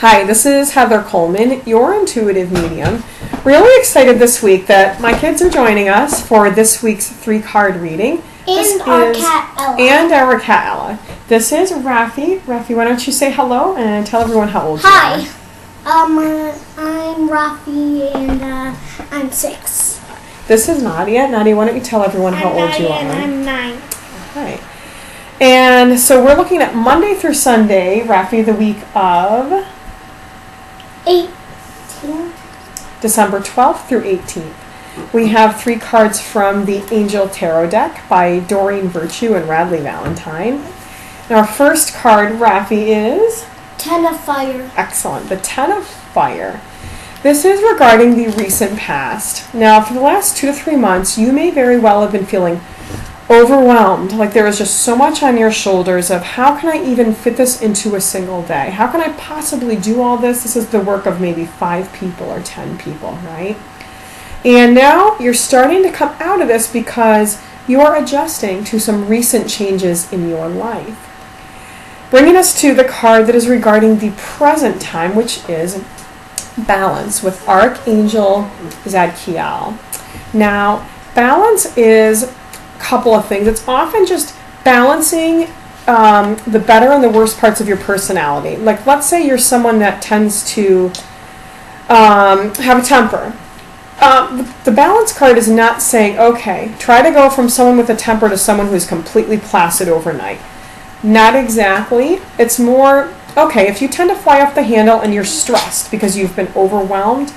Hi, this is Heather Coleman, your intuitive medium. Really excited this week that my kids are joining us for this week's 3-card reading. And our cat Ella. And our cat Ella. This is Rafi. Rafi, why don't you say hello and tell everyone how old Hi. you are. I'm Rafi and I'm 6. This is Nadia. Nadia, why don't you tell everyone how old you are? I'm 9. All right. And so we're looking at Monday through Sunday, Rafi, the week of 18. December 12th through 18th. We have 3 cards from the Angel Tarot deck by Doreen Virtue and Radley Valentine. And our first card, Rafi, is 10 of Fire. excellent, the 10 of Fire. This is regarding the recent past. Now, for the last 2 to 3 months, you may very well have been feeling overwhelmed, like there was just so much on your shoulders of how can I even fit this into a single day? How can I possibly do all this? This is the work of maybe 5 people or 10 people, right? And now you're starting to come out of this because you are adjusting to some recent changes in your life. Bringing us to the card that is regarding the present time, which is Balance with Archangel Zadkiel. Now, balance is couple of things. It's often just balancing the better and the worst parts of your personality. Like, let's say you're someone that tends to have a temper. The balance card is not saying, okay, try to go from someone with a temper to someone who's completely placid overnight. Not exactly. It's more, okay, if you tend to fly off the handle and you're stressed because you've been overwhelmed,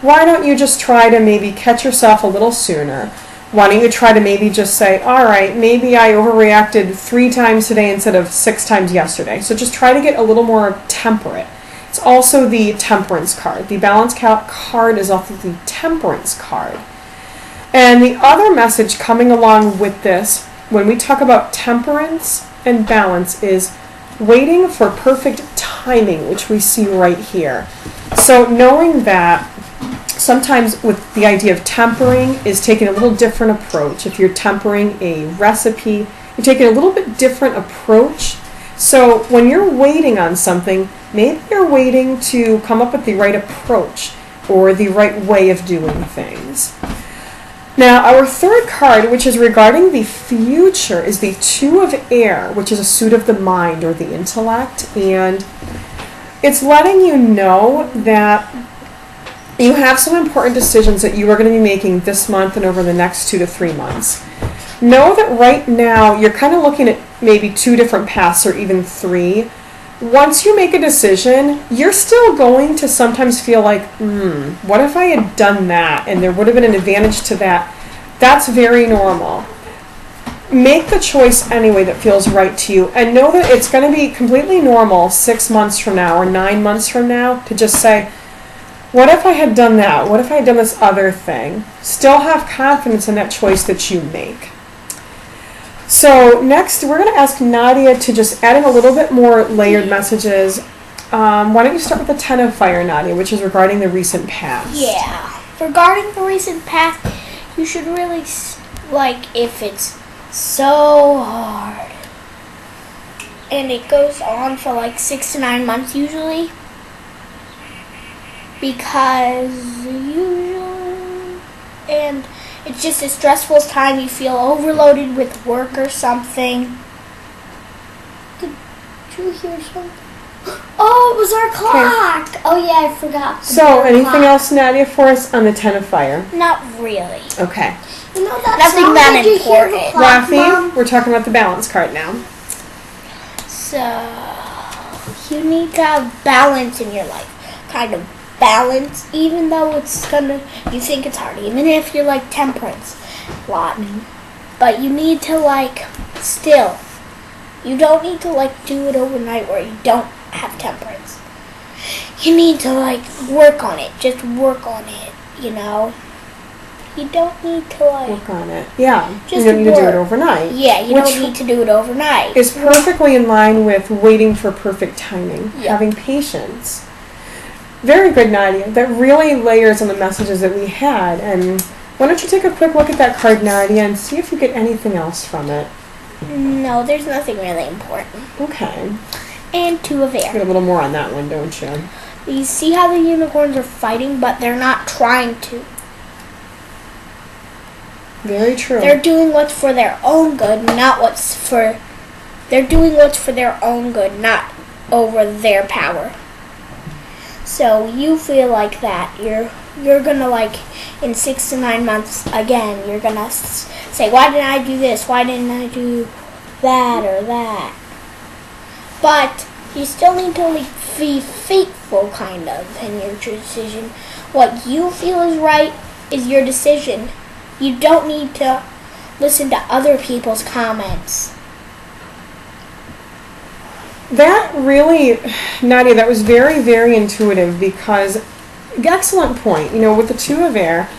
why don't you just try to maybe catch yourself a little sooner? Why don't you try to maybe just say, all right, maybe I overreacted 3 times today instead of 6 times yesterday. So just try to get a little more temperate. It's also the Temperance card. The Balance card is also the Temperance card. And the other message coming along with this, when we talk about temperance and balance, is waiting for perfect timing, which we see right here. So knowing that sometimes with the idea of tempering is taking a little different approach. If you're tempering a recipe, you're taking a little bit different approach. So when you're waiting on something, maybe you're waiting to come up with the right approach or the right way of doing things. Now, our third card, which is regarding the future, is the 2 of Air, which is a suit of the mind or the intellect. And it's letting you know that you have some important decisions that you are going to be making this month and over the next 2 to 3 months. Know that right now you're kind of looking at maybe 2 different paths or even 3. Once you make a decision, you're still going to sometimes feel like, what if I had done that and there would have been an advantage to that? That's very normal. Make the choice anyway that feels right to you, and know that it's going to be completely normal 6 months from now or 9 months from now to just say, what if I had done that? What if I had done this other thing? Still have confidence in that choice that you make. So next, we're going to ask Nadia to just add in a little bit more layered messages. Why don't you start with the 10 of Fire, Nadia, which is regarding the recent past. Yeah. Regarding the recent past, you should really, if it's so hard, and it goes on for 6 to 9 months usually, because and it's just a stressful time. You feel overloaded with work or something. Did you hear something? Oh, it was our clock. Okay. Oh yeah, I forgot. So anything else, Nadia, for us on the 10 of Fire? Not really. Okay. Nothing that important. Rafi, we're talking about the Balance card now. So you need to have balance in your life. Kind of balance, even though you think it's hard, even if you're temperance a lot. But you need to still, you don't need to do it overnight where you don't have temperance. You need to work on it. Just work on it, you know. You don't need to work on it. Yeah. Just you don't need to do it overnight. Yeah, you don't need to do it overnight. Is perfectly in line with waiting for perfect timing, yeah. Having patience. Very good, Nadia. That really layers on the messages that we had. And why don't you take a quick look at that card, Nadia, and see if you get anything else from it. No, there's nothing really important. Okay. And 2 of Air. Get a little more on that one, don't you? You see how the unicorns are fighting, but they're not trying to. Very true. They're doing what's for their own good, not what's for... They're doing what's for their own good, not over their power. So you feel like that. You're gonna, like, in 6 to 9 months, again, you're gonna say, why didn't I do this? Why didn't I do that or that? But you still need to, like, be faithful, kind of, in your decision. What you feel is right is your decision. You don't need to listen to other people's comments. That really, Nadia, that was very, very intuitive because, excellent point. With the Two of Air,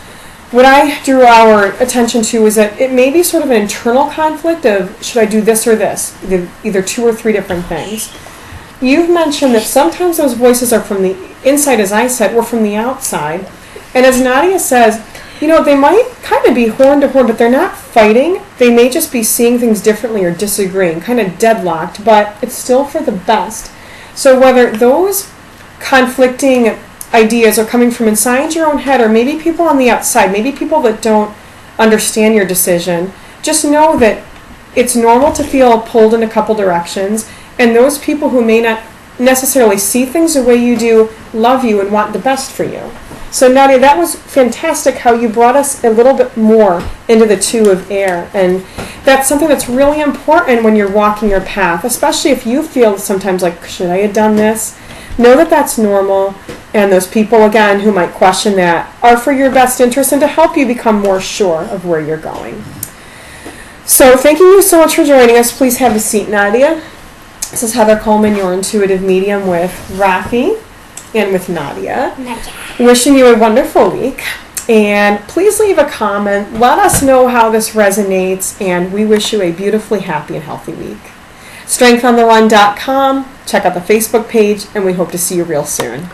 what I drew our attention to is that it may be sort of an internal conflict of, should I do this or this? Either 2 or 3 different things. You've mentioned that sometimes those voices are from the inside, as I said, or from the outside. And as Nadia says, they might kind of be horn to horn, but they're not fighting. They may just be seeing things differently or disagreeing, kind of deadlocked, but it's still for the best. So whether those conflicting ideas are coming from inside your own head or maybe people on the outside, maybe people that don't understand your decision, just know that it's normal to feel pulled in a couple directions, and those people who may not necessarily see things the way you do love you and want the best for you. So Nadia, that was fantastic how you brought us a little bit more into the Two of Air, and that's something that's really important when you're walking your path, especially if you feel sometimes like, should I have done this? Know that that's normal, and those people, again, who might question that are for your best interest and to help you become more sure of where you're going. So thanking you so much for joining us. Please have a seat, Nadia. This is Heather Coleman, your intuitive medium with Rafi and with Nadia. Wishing you a wonderful week. And please leave a comment. Let us know how this resonates. And we wish you a beautifully happy and healthy week. StrengthOnTheRun.com. Check out the Facebook page. And we hope to see you real soon.